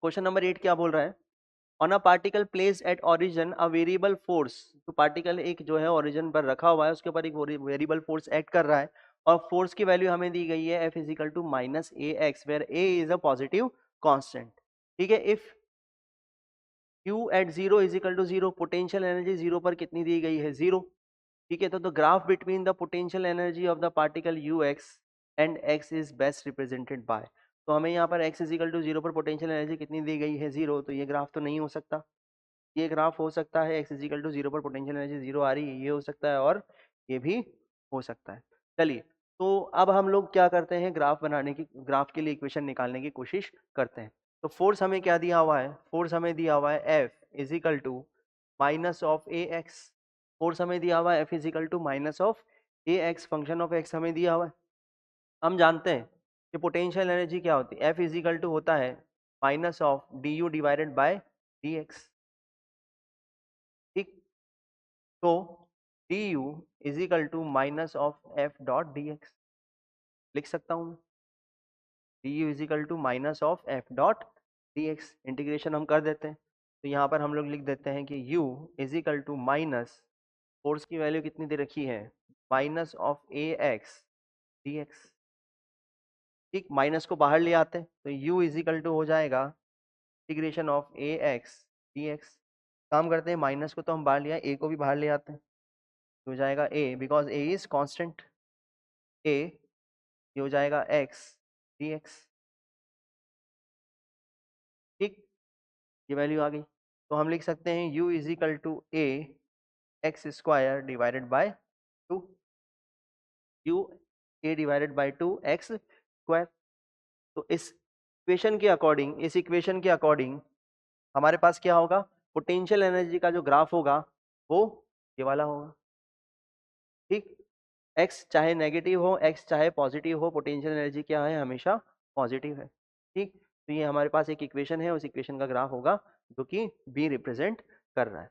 Question number 8 क्या बोल रहा है? On a particle place at origin a variable force, तो पार्टिकल एक जो है ओरिजिन पर रखा हुआ है, उसके ऊपर एक वेरिएबल फोर्स एक्ट कर रहा है, और फोर्स की वैल्यू हमें दी गई है F is equal to minus a x, where a is a positive constant. ठीक है, if Q at zero is equal to zero, potential energy zero पर कितनी दी गई है? जीरो। ठीक है, तो graph between the potential energy of the particle U x and x is best represented by, तो हमें यहाँ पर x is equal to zero पर पोटेंशियल एनर्जी कितनी दी गई है? जीरो। तो ये ग्राफ तो नहीं हो सकता, ये ग्राफ हो सकता है x is equal to zero पर पोटेंशियल एनर्जी जीरो आ रही है, ये हो सकता है, और ये भी हो सकता है। चलिए, तो अब हम लोग क्या करते हैं, ग्राफ बनाने की, ग्राफ के लिए इक्वेशन निकालने की कोशिश करते हैं। तो फोर्स हमें क्या दिया हुआ है? फोर्स हमें दिया हुआ है F is equal to minus of a x. Force हमें दिया हुआ है F is equal to minus of a x, function of x हमें दिया हुआ है। हम जानते हैं कि पोटेंशियल एनर्जी क्या होती है, F इज इक्वल टू होता है minus of d U divided by d x. ठीक, तो d U is equal to minus of F dot d x, लिख सकता हूँ मैं, d U is equal to minus of F dot d x. Integration हम कर देते हैं, तो यहाँ पर हम लोग लिख देते हैं कि u is equal to minus, force की वैल्यू कितनी दे रखी है? Minus of a x d x. ठीक, माइनस को बाहर ले आते हैं, तो u इज इक्वल टू हो जाएगा integration of a x d x. काम करते हैं, माइनस को तो हम बाहर लिया, a को भी बाहर ले आते हैं, तो हो जाएगा a, because a is constant, a ये हो जाएगा x डी एक्स। ठीक, ये वैल्यू आ गई, तो हम लिख सकते हैं u is equal to a x square divided by two, U a divided by two x square. तो इस इक्वेशन के अकॉर्डिंग, इस इक्वेशन के अकॉर्डिंग हमारे पास क्या होगा? पोटेंशियल एनर्जी का जो ग्राफ होगा वो ये वाला होगा। ठीक, एक्स चाहे नेगेटिव हो, एक्स चाहे पॉजिटिव हो, पोटेंशियल एनर्जी क्या है? हमेशा पॉजिटिव है। ठीक, तो ये हमारे पास एक इक्वेशन है, उस इक्वेशन का ग्राफ होगा जो कि बी रिप्रेजेंट कर रहा है।